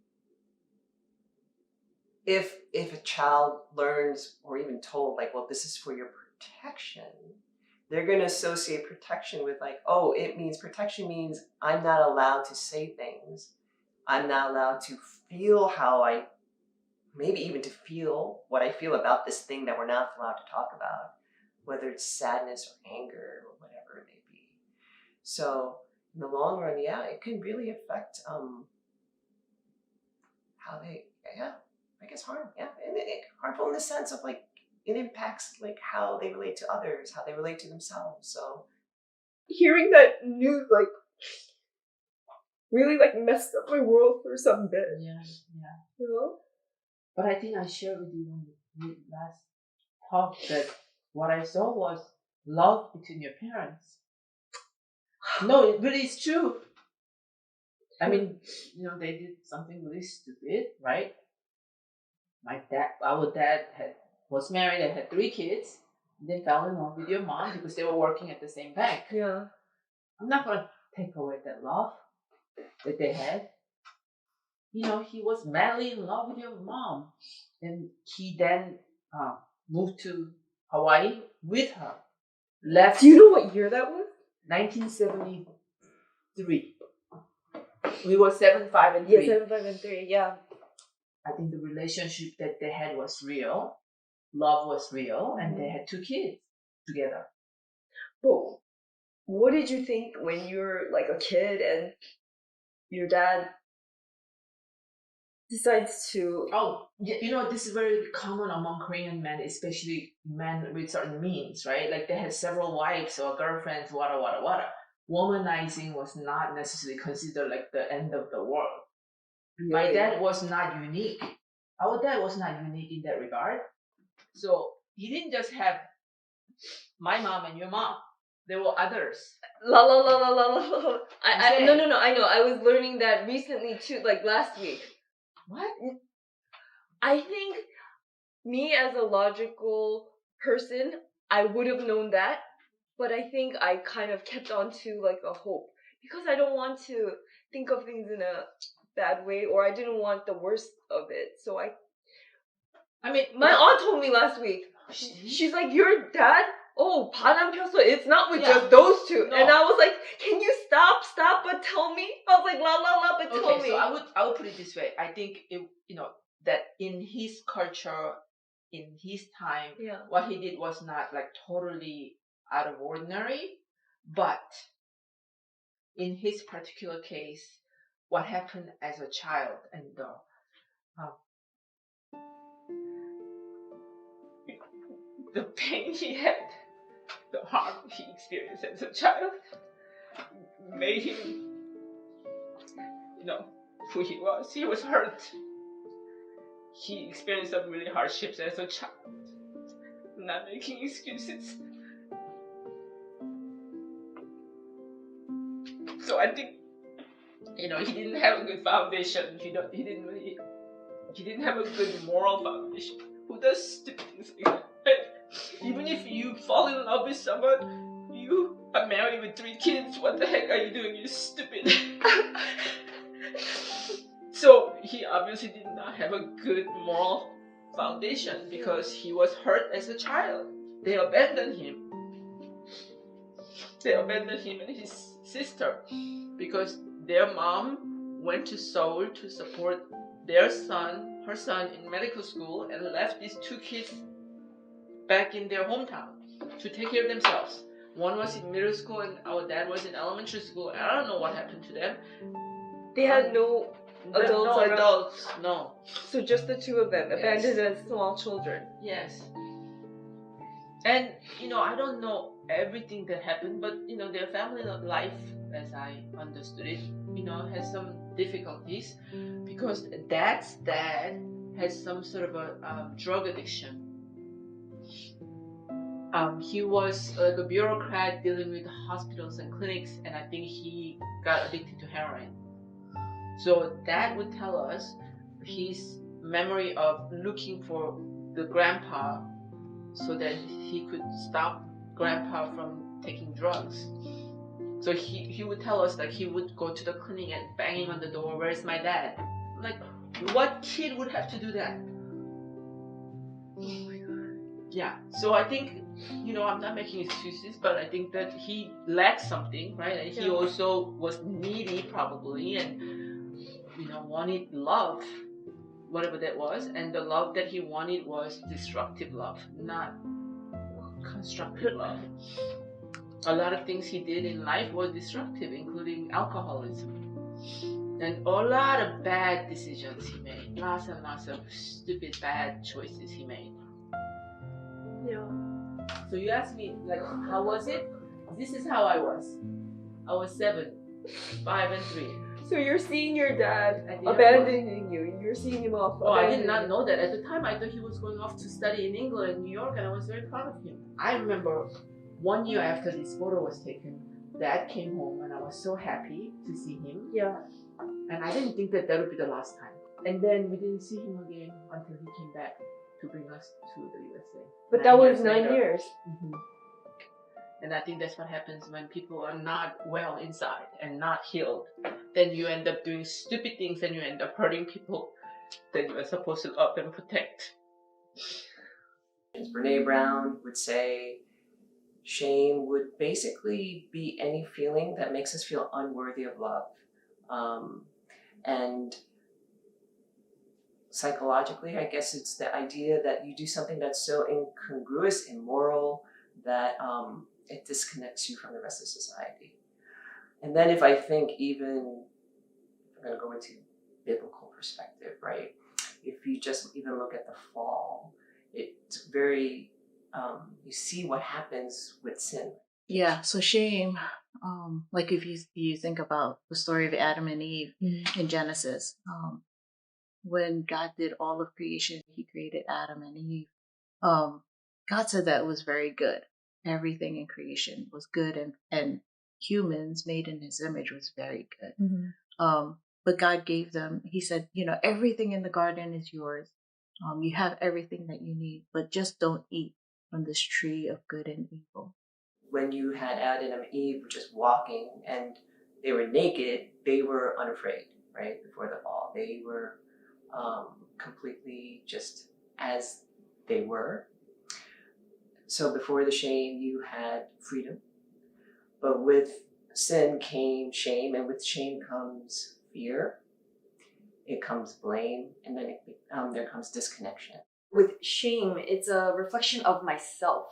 if a child learns or even told like, well, this is for your protection, they're going to associate protection with like, oh, protection means I'm not allowed to say things. I'm not allowed to feel maybe even to feel what I feel about this thing that we're not allowed to talk about, whether it's sadness or anger or whatever it may be. So in the long run, yeah, it can really affect how they, I guess harm, and harmful in the sense of like, it impacts like how they relate to others, how they relate to themselves. So hearing that news like really like messed up my world for some bit. Yeah. You But I think I shared with you when we last talked that what I saw was love between your parents. No, it really is true. I mean, they did something really stupid, right? Our dad was married and had 3 kids, Then fell in love with your mom because they were working at the same bank. Yeah. I'm not gonna take away that love that they had. You know, he was madly in love with your mom. And he then moved to Hawaii with her. Left Do you know what year that was? 1973. We were 7, 5, and 3. Yeah, 7, 5, and 3. Yeah. I think the relationship that they had was real. Love was real. And they had 2 kids together. But what did you think when you were like a kid and your dad decides to? Oh, you know, this is very common among Korean men, especially men with certain means, right? Like they had several wives or girlfriends, wada. Womanizing was not necessarily considered like the end of the world. My dad was not unique. Our dad was not unique in that regard. So he didn't just have my mom and your mom. There were others. La la la la la la la. I'm No, saying. I know. I was learning that recently too, like last week. What? I think me as a logical person, I would have known that, but I think I kind of kept on to like a hope because I don't want to think of things in a bad way, or I didn't want the worst of it. So I mean, my aunt told me last week. She's like, your dad? Oh, 바람 폈어. It's not with just those 2. No. And I was like, can you stop, but tell me? I was like, la, but tell me. So I would put it this way. I think that in his culture, in his time, what he did was not like totally out of ordinary, but in his particular case, what happened as a child and the pain he had, the harm he experienced as a child, made him, who he was. He was hurt. He experienced some really hardships as a child. I'm not making excuses. So I think, he didn't have a good foundation. He didn't have a good moral foundation. Who does stupid things like that? Even if you fall in love with someone, you are married with 3 kids, what the heck are you doing? You're stupid. So he obviously did not have a good moral foundation because he was hurt as a child. They abandoned him. They abandoned him and his sister because their mom went to Seoul to support her son in medical school, and left these 2 kids back in their hometown to take care of themselves. One was in middle school and our dad was in elementary school. I don't know what happened to them. They had no adults No around. adults, no. So just the 2 of them, abandoned as small children. Yes. And, I don't know everything that happened, but, their family life, as I understood it, has some difficulties because dad's dad has some sort of a drug addiction. He was like a bureaucrat dealing with hospitals and clinics, and I think he got addicted to heroin. So Dad would tell us his memory of looking for the grandpa so that he could stop grandpa from taking drugs. So he would tell us that he would go to the clinic and banging on the door, "Where's my dad?" I'm like, what kid would have to do that? Oh my god. Yeah, so I think, I'm not making excuses, but I think that he lacked something, right? And he also was needy probably, and, wanted love, whatever that was. And the love that he wanted was destructive love, not constructive love. A lot of things he did in life was destructive, including alcoholism. And a lot of bad decisions he made. Lots and lots of stupid, bad choices he made. Yeah. So you asked me, how was it? This is how I was. I was 7, 5, and 3. So you're seeing your dad At the abandoning you. You're seeing him off. Oh, I did abandoning not you. know that. At the time, I thought he was going off to study in England and New York, and I was very proud of him. I remember 1 year after this photo was taken, Dad came home, and I was so happy to see him. Yeah. And I didn't think that would be the last time. And then we didn't see him again until he came back. to bring us to the USA. But that was 9 9 later. years. Mhm. And I think that's what happens when people are not well inside and not healed. Then you end up doing stupid things and you end up hurting people that you are supposed to love and protect. Brene Brown would say shame would basically be any feeling that makes us feel unworthy of love. And psychologically, I guess it's the idea that you do something that's so incongruous, immoral, that it disconnects you from the rest of society. And then if I think even, I'm going to go into biblical perspective, right? If you just even look at the fall, it's very, you see what happens with sin. Yeah, so shame, like if you think about the story of Adam and Eve in Genesis, when God did all of creation, he created Adam and Eve. God said that it was very good. Everything in creation was good, and humans made in his image was very good. But God gave them, he said, everything in the garden is yours. You have everything that you need, but just don't eat from this tree of good and evil. When you had Adam and Eve just walking and they were naked, they were unafraid, right? Before the fall, they were completely just as they were. So before the shame, you had freedom. But with sin came shame, and with shame comes fear. It comes blame, and then there comes disconnection. With shame, it's a reflection of myself.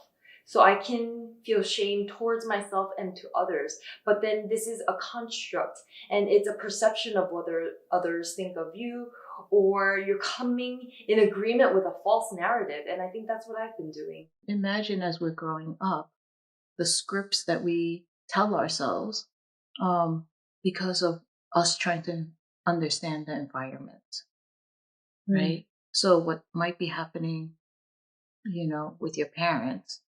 So I can feel shame towards myself and to others. But then this is a construct, and it's a perception of whether others think of you, or you're coming in agreement with a false narrative. And I think that's what I've been doing. Imagine as we're growing up, the scripts that we tell ourselves because of us trying to understand the environment, right? So what might be happening, with your parents,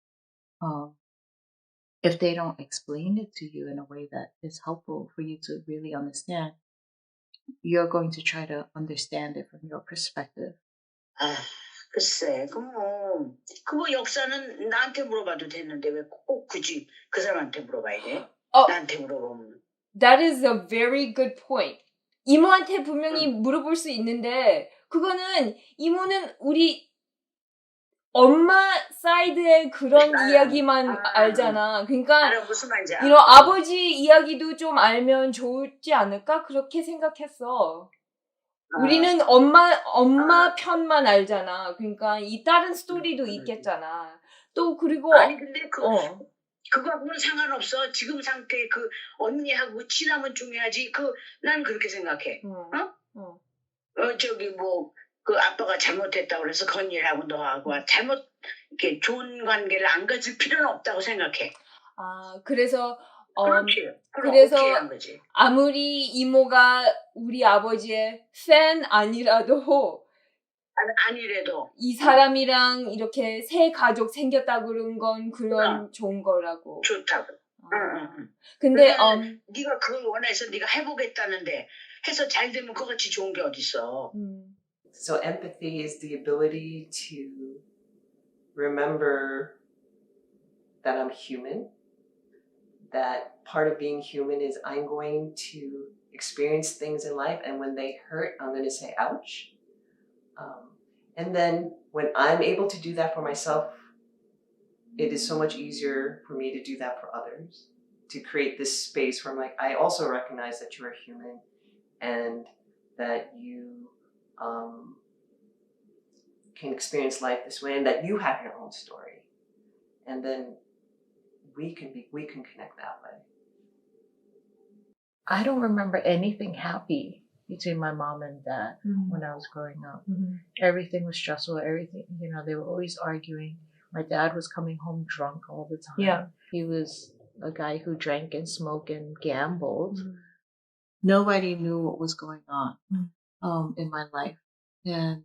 if they don't explain it to you in a way that is helpful for you to really understand, you're going to try to understand it from your perspective. 아, 글쎄, 그 역사는 나한테 물어봐도 되는데 왜 꼭 굳이 그 사람한테 물어봐야 돼? 나한테 물어보면. That is a very good point. 이모한테 분명히 물어볼 수 있는데 그거는 이모는 우리 엄마 사이드의 그런 이야기만 알잖아. 그러니까 알아, 무슨 말인지 알아. 이런 아버지 이야기도 좀 알면 좋지 않을까? 그렇게 생각했어. 우리는 엄마 편만 알잖아. 그러니까 이 다른 스토리도 있겠잖아. 또 그리고 아니 근데 그거하고는 상관없어. 지금 상태의 그 언니하고 친하면 중요하지. 난 그렇게 생각해. 저기 그 아빠가 잘못했다고 그래서 건일하고 너하고 이렇게 좋은 관계를 안 가질 필요는 없다고 생각해. 아, 그래서 그래서 아무리 이모가 우리 아버지의 팬 아니라도 이 사람이랑 이렇게 새 가족 생겼다 그런 건 그런 좋은 거라고. 좋다고. 근데 네가 그걸 원해서 네가 해보겠다는데 해서 잘 되면 그같이 좋은 게 어딨어. So empathy is the ability to remember that I'm human, that part of being human is I'm going to experience things in life, and when they hurt, I'm going to say, ouch. And then when I'm able to do that for myself, it is so much easier for me to do that for others, to create this space where I'm like, I also recognize that you're a human and that you can experience life this way and that you have your own story. And then we can connect that way. I don't remember anything happy between my mom and dad when I was growing up. Everything was stressful. Everything, they were always arguing. My dad was coming home drunk all the time. Yeah. He was a guy who drank and smoked and gambled. Nobody knew what was going on in my life. And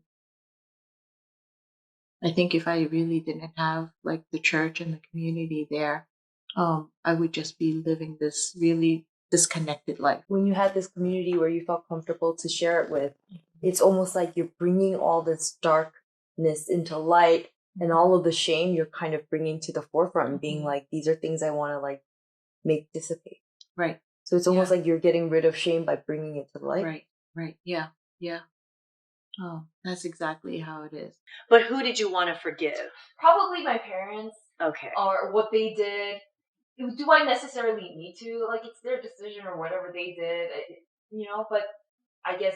I think if I really didn't have like the church and the community there, I would just be living this really disconnected life. When you had this community where you felt comfortable to share it with, it's almost like you're bringing all this dark into light, and all of the shame you're kind of bringing to the forefront and being like, these are things I want to like make dissipate. Right. So it's almost like you're getting rid of shame by bringing it to the light. Right. Yeah. Oh, that's exactly how it is. But who did you want to forgive? Probably my parents. Okay. Or what they did. Do I necessarily need to? Like, it's their decision or whatever they did, but I guess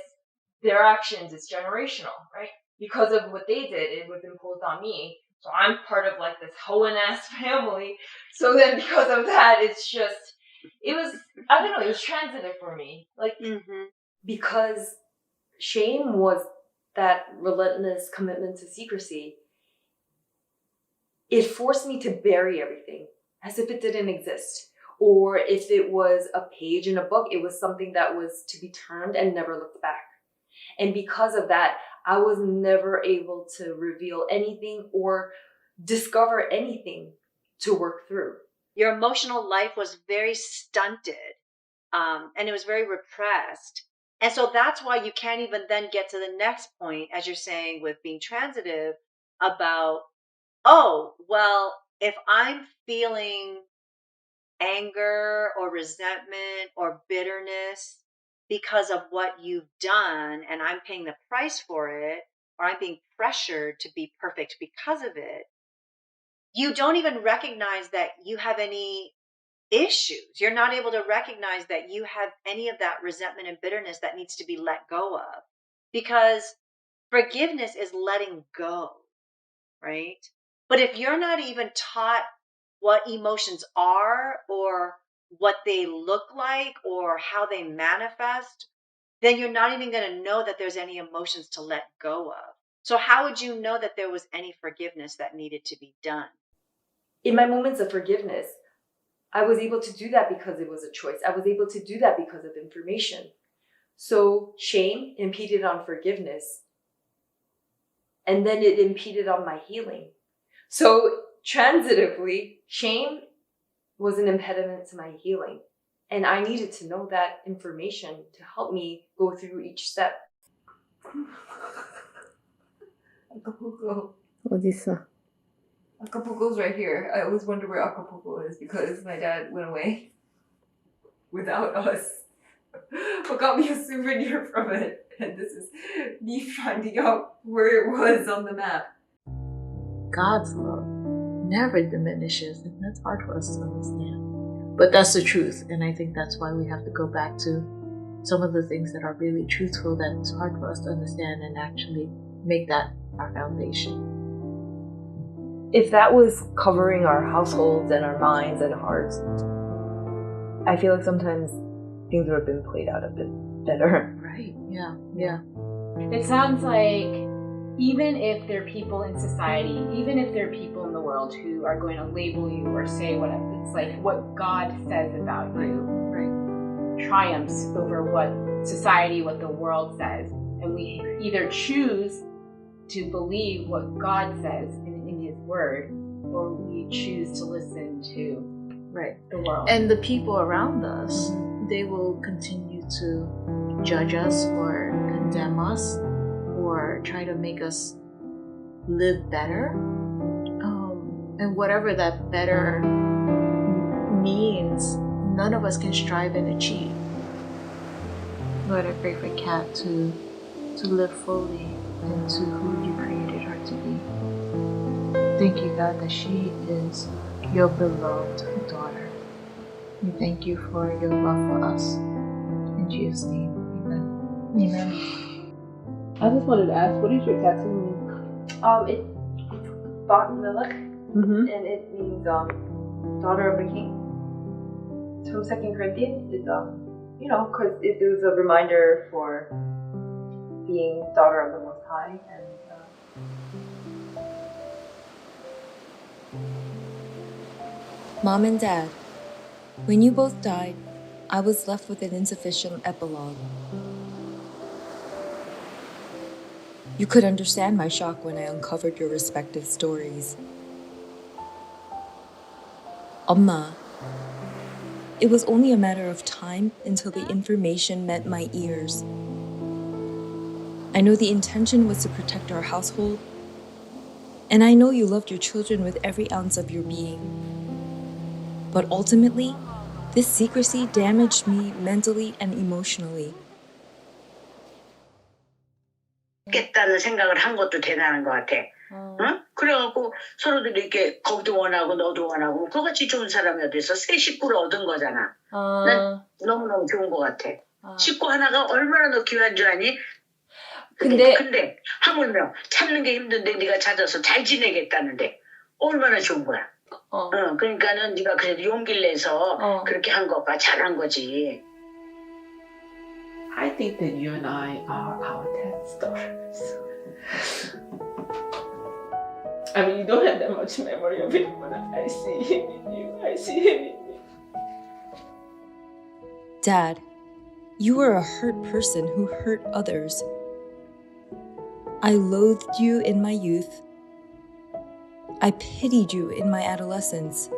their actions is generational, right? Because of what they did, it was imposed on me. So I'm part of like this Hohen-ass family. So then because of that, it was transitive for me. Like, because shame was that relentless commitment to secrecy. It forced me to bury everything as if it didn't exist. Or if it was a page in a book, it was something that was to be turned and never looked back. And because of that, I was never able to reveal anything or discover anything to work through. Your emotional life was very stunted, and it was very repressed. And so that's why you can't even then get to the next point, as you're saying, with being transitive about, oh, well, if I'm feeling anger or resentment or bitterness because of what you've done, and I'm paying the price for it, or I'm being pressured to be perfect because of it, you don't even recognize that you have any issues. You're not able to recognize that you have any of that resentment and bitterness that needs to be let go of, because forgiveness is letting go, right? But if you're not even taught what emotions are or what they look like or how they manifest, then you're not even going to know that there's any emotions to let go of. So how would you know that there was any forgiveness that needed to be done? In my moments of forgiveness, I was able to do that because it was a choice. I was able to do that because of information. So shame impeded on forgiveness. And then it impeded on my healing. So transitively, shame was an impediment to my healing. And I needed to know that information to help me go through each step. Acapulco. 어딨어? Acapulco's right here. I always wonder where Acapulco is because my dad went away without us. But got me a souvenir from it. And this is me finding out where it was on the map. God's love never diminishes, and that's hard for us to understand. But that's the truth, and I think that's why we have to go back to some of the things that are really truthful that it's hard for us to understand and actually make that our foundation. If that was covering our households and our minds and hearts, I feel like sometimes things would have been played out a bit better. Right, yeah. It sounds like even if there are people in society, even if there are people in the world who are going to label you or say whatever, it's like what God says about you triumphs over what society, what the world says. And we either choose to believe what God says in His Word, or we choose to listen to the world. And the people around us, they will continue to judge us or condemn us or try to make us live better. And whatever that better means, none of us can strive and achieve. Lord, I pray for Kat to live fully into who you created her to be. Thank you, God, that she is your beloved daughter. We thank you for your love for us. In Jesus' name, amen. Amen. I just wanted to ask, what does your tattoo mean? It's Bat Melech, and it means daughter of the king. It's from 2 Corinthians. It's because it was a reminder for being daughter of the Most High. Mom and Dad, when you both died, I was left with an insufficient epilogue. You could understand my shock when I uncovered your respective stories. Amma, it was only a matter of time until the information met my ears. I know the intention was to protect our household, And I know you loved your children with every ounce of your being. But ultimately, this secrecy damaged me mentally and emotionally. 겠다는 생각을 한 것도 대단한 것 같아. 응? 그래갖고 서로들 이렇게 거기도 원하고 너도 원하고 그같이 좋은 사람이 어디서 새 식구를 얻은 거잖아. 난 너무너무 좋은 것 같아. 식구 하나가 얼마나 너 귀한 줄 아니? 근데 하물며 찾는 게 힘든데 네가 찾아서 잘 지내겠다는데 얼마나 좋은 거야. 그러니까는 네가 그래도 용기를 내서 그렇게 한 거가 잘한 거지. I think that you and I are our dad's daughters. I mean, you don't have that much memory of him, but I see him in you. I see him in you. Dad, you were a hurt person who hurt others. I loathed you in my youth. I pitied you in my adolescence.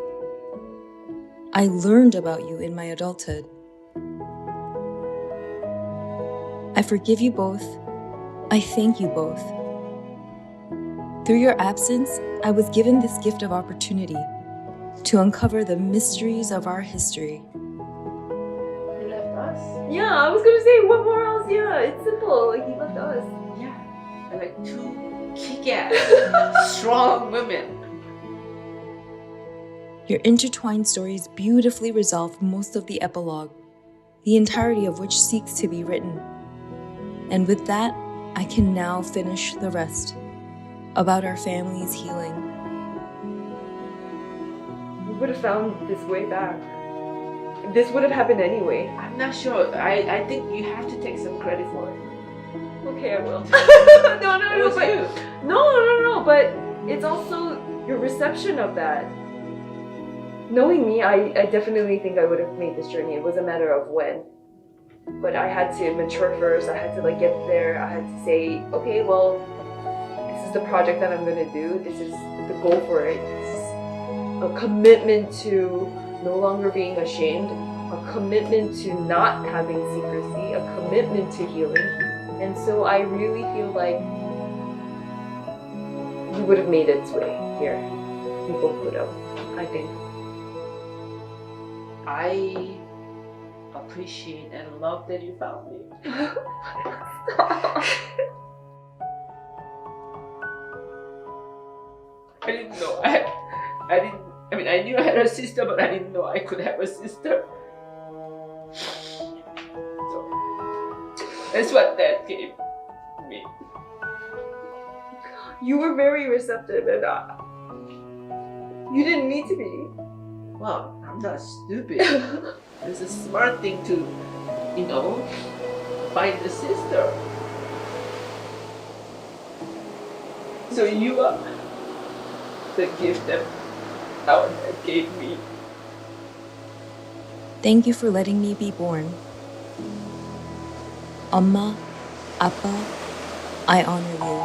I learned about you in my adulthood. I forgive you both. I thank you both. Through your absence, I was given this gift of opportunity to uncover the mysteries of our history. You left us? Yeah, I was gonna say, what more else? Yeah, it's simple. Like, he left us. Yeah. They're like two kick-ass, strong women. Your intertwined stories beautifully resolve most of the epilogue, the entirety of which seeks to be written. And with that, I can now finish the rest about our family's healing. We would have found this way back. This would have happened anyway. I'm not sure. I think you have to take some credit for it. Okay, I will. It no, was but you. no, but it's also your reception of that. Knowing me, I definitely think I would have made this journey. It was a matter of when. But I had to mature first. I had to get there. I had to say, okay, well, this is the project that I'm gonna do. This is the goal for it. This is a commitment to no longer being ashamed, a commitment to not having secrecy, a commitment to healing. And so I really feel like we would have made its way here. We both would have, I think. I appreciate and love that you found me. I didn't know. I knew I had a sister, but I didn't know I could have a sister. So that's what that gave me. You were very receptive, and you didn't need to be. Well, I'm not stupid. It's a smart thing to, find a sister. So you are the gift that our dad gave me. Thank you for letting me be born. Amma, Appa, I honor you.